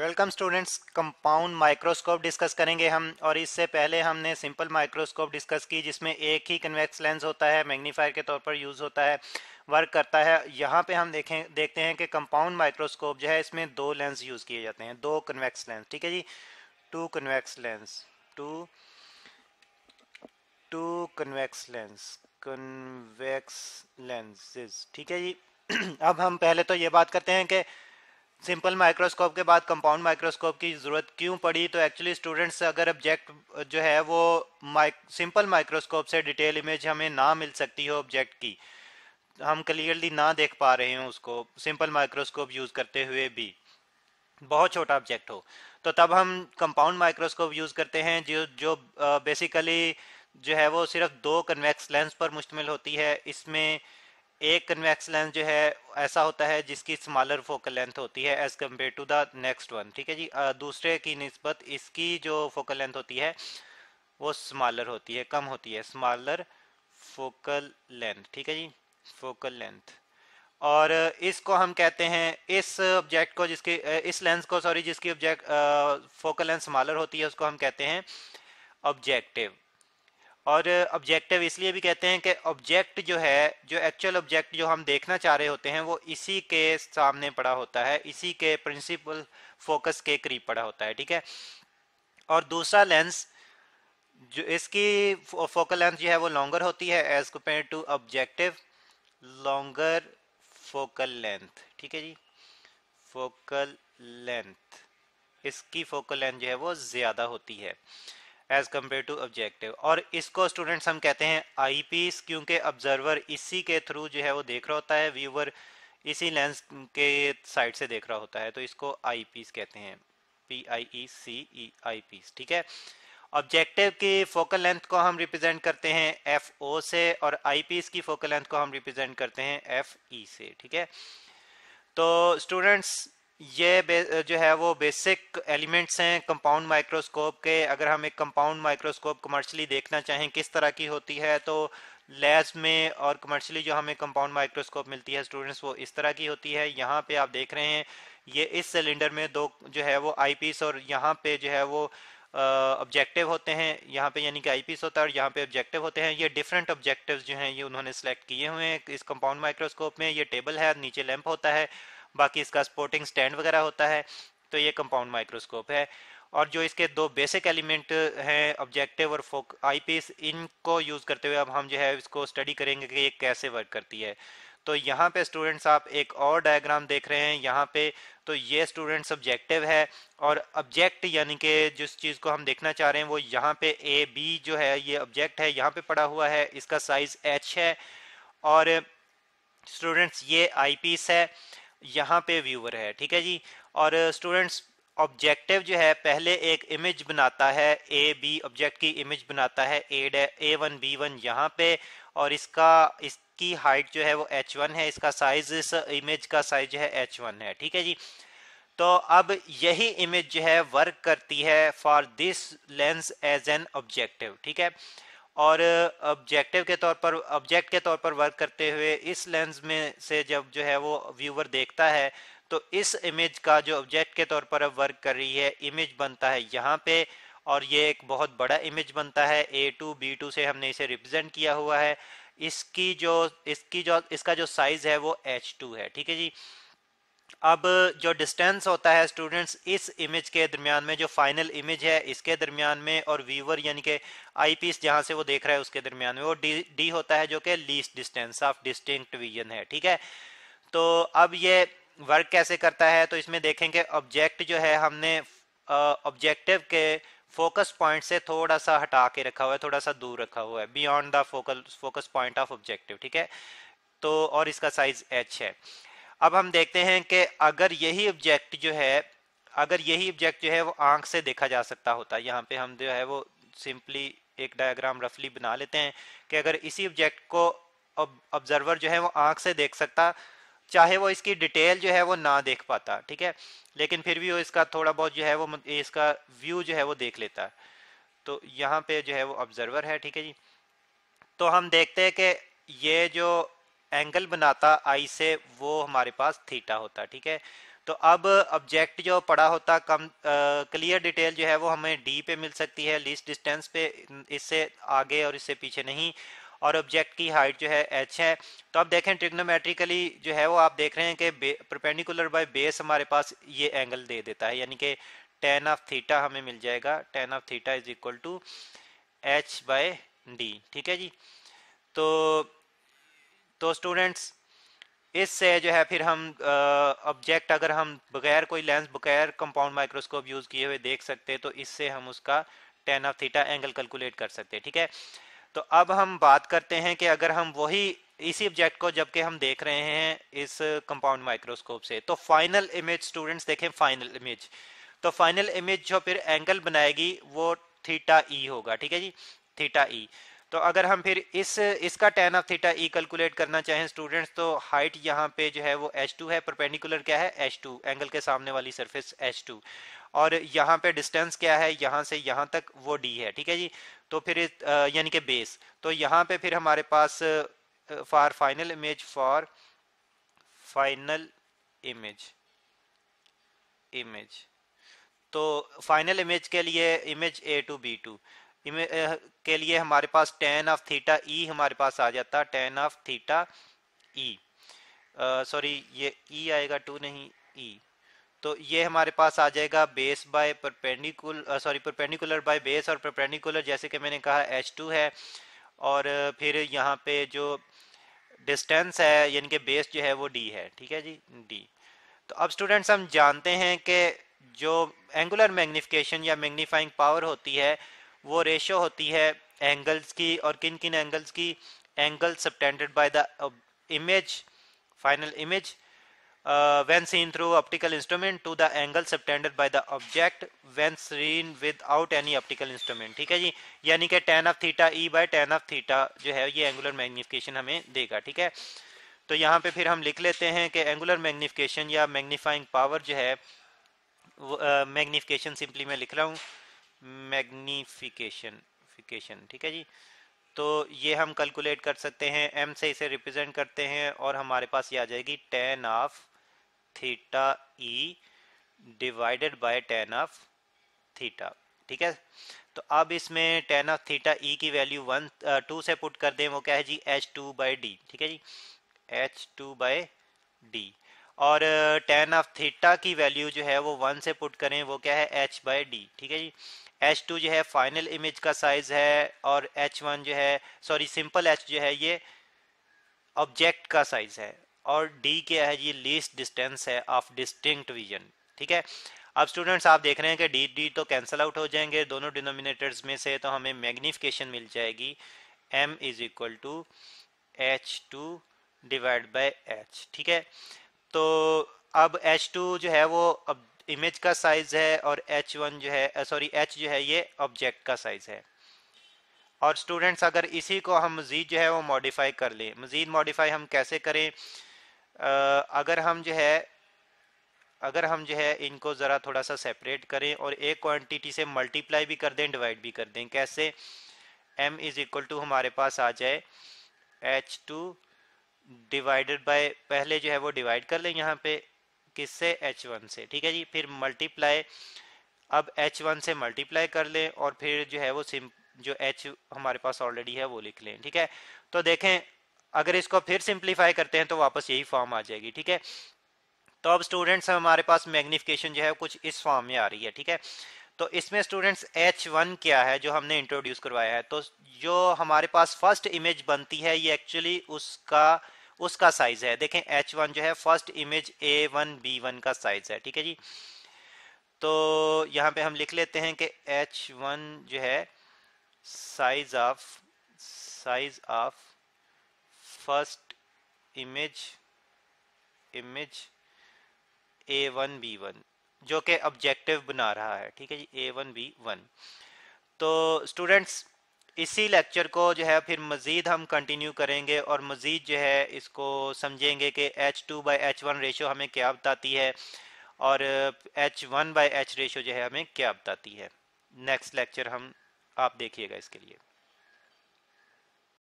Welcome students. Compound microscope discuss करेंगे हम, और इससे पहले हमने सिंपल माइक्रोस्कोप डिस्कस की जिसमें एक ही कन्वेक्स लेंस होता है, मैग्नीफायर के तौर पर यूज़ होता है, वर्क करता है। यहाँ पे हम देखते हैं कि कंपाउंड माइक्रोस्कोप जो है इसमें दो लेंस यूज़ किए जाते हैं, दो कन्वेक्स लेंस। ठीक है जी, two convex lens, two two convex lenses. ठीक है जी। अब हम पहले तो ये बात करते हैं कि सिंपल माइक्रोस्कोप के बाद कंपाउंड माइक्रोस्कोप की ज़रूरत क्यों पड़ी। तो एक्चुअली स्टूडेंट्स, अगर ऑब्जेक्ट जो है वो सिंपल माइक्रोस्कोप से डिटेल इमेज हमें ना मिल सकती हो, ऑब्जेक्ट की हम क्लियरली ना देख पा रहे हैं उसको सिंपल माइक्रोस्कोप यूज़ करते हुए भी, बहुत छोटा ऑब्जेक्ट हो, तो तब हम कंपाउंड माइक्रोस्कोप यूज़ करते हैं जो जो बेसिकली जो है वो सिर्फ दो कन्वेक्स लेंस पर मुश्तमिल होती है। इसमें एक कन्वेक्स लेंस जो है ऐसा होता है जिसकी स्मॉलर फोकल लेंथ होती है as compare to the next one. ठीक है जी। दूसरे की निस्बत इसकी जो फोकल लेंथ होती है वो स्मॉलर होती है, कम होती है, स्मॉलर फोकल लेंथ। ठीक है जी, फोकल लेंथ। और इसको हम कहते हैं, इस ऑब्जेक्ट को जिसकी इस लेंस को, सॉरी, जिसकी ऑब्जेक्ट फोकल लेंथ स्मॉलर होती है उसको हम कहते हैं ऑब्जेक्टिव। और ऑब्जेक्टिव इसलिए भी कहते हैं कि ऑब्जेक्ट जो है, जो एक्चुअल ऑब्जेक्ट जो हम देखना चाह रहे होते हैं वो इसी के सामने पड़ा होता है, इसी के प्रिंसिपल फोकस के करीब पड़ा होता है। ठीक है। और दूसरा लेंस जो इसकी फोकल लेंथ जो है वो लॉन्गर होती है as compare to objective, longer focal length. ठीक है जी, फोकल लेंथ, इसकी फोकल लेंथ जो है वो ज़्यादा होती है एज कम्पेयर टू ऑब्जेक्टिव। और इसको स्टूडेंट्स हम कहते हैं आई पीस, क्योंकि ऑब्जर्वर इसी के थ्रू जो है वो देख रहा होता है, व्यूवर इसी लेंस के साइड से देख रहा होता है, तो इसको आई पीस कहते हैं, PIECE, आई पीस। ठीक है। ऑब्जेक्टिव की फोकल लेंथ को हम रिप्रेजेंट करते हैं FO से, और आई पीस की फोकल लेंथ को हम रिप्रेजेंट करते हैं FE से। ठीक है। तो स्टूडेंट्स, ये जो है वो बेसिक एलिमेंट्स हैं कंपाउंड माइक्रोस्कोप के। अगर हम एक कंपाउंड माइक्रोस्कोप कमर्शियली देखना चाहें किस तरह की होती है, तो लैब्स में और कमर्शियली जो हमें कंपाउंड माइक्रोस्कोप मिलती है स्टूडेंट्स, वो इस तरह की होती है। यहाँ पे आप देख रहे हैं, ये इस सिलेंडर में दो जो है वो आई पीस, और यहाँ पे जो है वो ऑब्जेक्टिव होते हैं। यहाँ पे यानी कि आई पीस होता है और यहाँ पे ऑब्जेक्टिव होते हैं। ये डिफरेंट ऑब्जेक्टिव्स जो हैं ये उन्होंने सेलेक्ट किए हुए हैं इस कंपाउंड माइक्रोस्कोप में। ये टेबल है, नीचे लैंप होता है, बाकी इसका सपोर्टिंग स्टैंड वगैरह होता है। तो ये कंपाउंड माइक्रोस्कोप है। और जो इसके दो बेसिक एलिमेंट हैं, ऑब्जेक्टिव और आई पीस, इनको यूज़ करते हुए अब हम जो है इसको स्टडी करेंगे कि ये कैसे वर्क करती है। तो यहाँ पे स्टूडेंट्स आप एक और डायग्राम देख रहे हैं यहाँ पे। तो ये स्टूडेंट्स ऑब्जेक्टिव है, और ऑब्जेक्ट यानी कि जिस चीज़ को हम देखना चाह रहे हैं वो यहाँ पे AB जो है ये ऑब्जेक्ट है, यहाँ पे पड़ा हुआ है, इसका साइज H है। और स्टूडेंट्स ये आई पीस है, यहाँ पे व्यूअर है। ठीक है जी। और स्टूडेंट्स, ऑब्जेक्टिव जो है पहले एक इमेज बनाता है, AB ऑब्जेक्ट की इमेज बनाता है, A1 B1 यहाँ पे, और इसकी हाइट जो है वो H1 है, इसका साइज, इस इमेज का साइज जो है H1 है। ठीक है जी। तो अब यही इमेज जो है वर्क करती है for this lens as an objective. ठीक है। और ऑब्जेक्टिव के तौर पर, ऑब्जेक्ट के तौर पर वर्क करते हुए इस लेंस में से जब जो है वो व्यूवर देखता है, तो इस इमेज का जो ऑब्जेक्ट के तौर पर अब वर्क कर रही है इमेज बनता है यहाँ पे, और ये एक बहुत बड़ा इमेज बनता है। A2 B2 से हमने इसे रिप्रेजेंट किया हुआ है। इसका जो साइज है वो H2 है। ठीक है जी। अब जो डिस्टेंस होता है स्टूडेंट्स इस इमेज के दरमियान में, जो फाइनल इमेज है इसके दरमियान में, और व्यूवर यानी कि आई पीस जहां से वो देख रहा है उसके दरमियान में, वो डी होता है, जो कि least distance of distinct vision है। ठीक है। तो अब ये वर्क कैसे करता है, तो इसमें देखेंगे ऑब्जेक्ट जो है हमने ऑब्जेक्टिव के फोकस पॉइंट से थोड़ा सा हटा के रखा हुआ है, थोड़ा सा दूर रखा हुआ है, beyond the focus point of objective. ठीक है। तो और इसका साइज H है। अब हम देखते हैं कि अगर यही ऑब्जेक्ट जो है वो आंख से देखा जा सकता होता है, यहाँ पे हम जो है वो सिंपली एक डायग्राम रफली बना लेते हैं कि अगर इसी ऑब्जेक्ट को ऑब्जर्वर जो है वो आंख से देख सकता, चाहे वो इसकी डिटेल जो है वो ना देख पाता, ठीक है, लेकिन फिर भी वो इसका थोड़ा बहुत जो है वो इसका व्यू जो है वो देख लेता है। तो यहाँ पे जो है वो ऑब्जर्वर है। ठीक है जी। तो हम देखते हैं कि ये जो एंगल बनाता आई से वो हमारे पास थीटा होता। ठीक है। तो अब ऑब्जेक्ट जो पड़ा होता कम क्लियर डिटेल जो है वो हमें डी पे मिल सकती है, लीस्ट डिस्टेंस पे, इससे आगे और इससे पीछे नहीं, और ऑब्जेक्ट की हाइट जो है एच है। तो अब देखें ट्रिग्नोमेट्रिकली जो है वो आप देख रहे हैं कि परपेंडिकुलर बाय बेस हमारे पास ये एंगल दे देता है, यानी कि टेन ऑफ थीटा हमें मिल जाएगा, tan of theta is equal to H by D. ठीक है जी। तो स्टूडेंट्स इससे जो है फिर हम ऑब्जेक्ट अगर हम बगैर कोई लेंस बगैर कंपाउंड माइक्रोस्कोप यूज किए हुए देख सकते हैं तो इससे हम उसका ten of theta angle calculate कर सकते हैं। ठीक है। तो अब हम बात करते हैं कि अगर हम वही इसी ऑब्जेक्ट को जबकि हम देख रहे हैं इस कंपाउंड माइक्रोस्कोप से, तो फाइनल इमेज स्टूडेंट्स देखें, फाइनल इमेज, तो फाइनल इमेज जो फिर एंगल बनाएगी वो थीटा ई होगा। ठीक है जी, थीटा ई। तो अगर हम फिर इसका ten of theta E calculate करना चाहें स्टूडेंट्स, तो हाइट यहाँ पे जो है वो h2 है, परपेंडिकुलर क्या है h2, एंगल के सामने वाली सरफेस h2, और यहाँ पे डिस्टेंस क्या है यहाँ से यहाँ तक वो d है। ठीक है जी। तो फिर यानी कि बेस, तो यहाँ पे फिर हमारे पास for final image, for final image, image तो फाइनल इमेज के लिए image A two B two के लिए हमारे पास टेन ऑफ थीटा ई हमारे पास आ जाता, tan of theta e, sorry ये ई आएगा, टू नहीं ई। तो ये हमारे पास आ जाएगा base by perpendicular, sorry perpendicular by base, और परपेंडिकुलर जैसे कि मैंने कहा h2 है, और फिर यहाँ पे जो डिस्टेंस है यानी कि बेस जो है वो d है। ठीक है जी, d। तो अब स्टूडेंट्स हम जानते हैं कि जो एंगुलर मैग्निफिकेशन या मैग्नीफाइंग पावर होती है वो रेशो होती है एंगल्स की, और किन किन एंगल्स की, angle subtended by the image, final image when seen through optical instrument to the angle subtended by the object when seen without any optical instrument। ठीक है जी, यानी कि tan of theta e by tan of theta जो है ये angular magnification हमें देगा। ठीक है। तो यहाँ पे फिर हम लिख लेते हैं कि एंगुलर मैग्निफिकेशन या मैग्नीफाइंग पावर जो है मैग्निफिकेशन सिंपली मैं लिख रहा हूँ मैग्निफिकेशन फिकेशन। ठीक है जी। तो ये हम कैलकुलेट कर सकते हैं, m से इसे रिप्रेजेंट करते हैं और हमारे पास ये आ जाएगी ten of theta E divided by ten of theta. ठीक है। तो अब इसमें टेन ऑफ थीटा ई की वैल्यू 2 से पुट कर दें, वो क्या है जी h2 बाई डी। ठीक है जी, h2 बाई डी। और टेन ऑफ थीटा की वैल्यू जो है वो 1 से पुट करें, वो क्या है h बाई डी। ठीक है जी। h2 जो है फाइनल इमेज का साइज है, और h1 जो है, सॉरी सिंपल h जो है ये ऑब्जेक्ट का साइज है, और d क्या है ये लीस्ट डिस्टेंस है ऑफ डिस्टिंक्ट विजन। ठीक है। अब स्टूडेंट्स आप देख रहे हैं कि d तो कैंसिल आउट हो जाएंगे दोनों डिनोमिनेटर्स में से, तो हमें मैग्निफिकेशन मिल जाएगी m is equal to h2 divide by h। ठीक है। तो अब h2 जो है वो अब इमेज का साइज है, और h1 जो है, सॉरी h जो है ये ऑब्जेक्ट का साइज है। और स्टूडेंट्स अगर इसी को हम मज़ीद जो है वो मॉडिफाई कर लें, मज़ीद मॉडिफाई हम कैसे करें, अगर हम जो है इनको ज़रा थोड़ा सा सेपरेट करें और एक क्वांटिटी से मल्टीप्लाई भी कर दें, डिवाइड भी कर दें। कैसे, m इज इक्वल टू हमारे पास आ जाए h2 डिवाइडेड बाय, पहले जो है वो डिवाइड कर लें यहाँ पे किससे, h1 से। ठीक है जी। फिर मल्टीप्लाई, अब h1 से मल्टीप्लाई कर लें, और फिर जो है वो जो h हमारे पास ऑलरेडी है वो लिख लें। ठीक है। तो देखें अगर इसको फिर सिंप्लीफाई करते हैं तो वापस यही फॉर्म आ जाएगी। ठीक है। तो अब स्टूडेंट्स हमारे पास मैग्निफिकेशन जो है कुछ इस फॉर्म में आ रही है। ठीक है। तो इसमें स्टूडेंट्स h1 क्या है जो हमने इंट्रोड्यूस करवाया है, तो जो हमारे पास फर्स्ट इमेज बनती है ये एक्चुअली उसका साइज है। देखें h1 जो है फर्स्ट इमेज a1 b1 का साइज है। ठीक है जी। तो यहाँ पे हम लिख लेते हैं कि h1 जो है size of first image a1 b1 जो कि ऑब्जेक्टिव बना रहा है। ठीक है जी, a1 b1। तो स्टूडेंट्स इसी लेक्चर को जो है फिर मज़ीद हम कंटिन्यू करेंगे, और मज़ीद जो है इसको समझेंगे कि h2 बाई h1 रेशो हमें क्या बताती है, और h1 बाई h रेशो जो है हमें क्या बताती है। नेक्स्ट लेक्चर हम आप देखिएगा इसके लिए।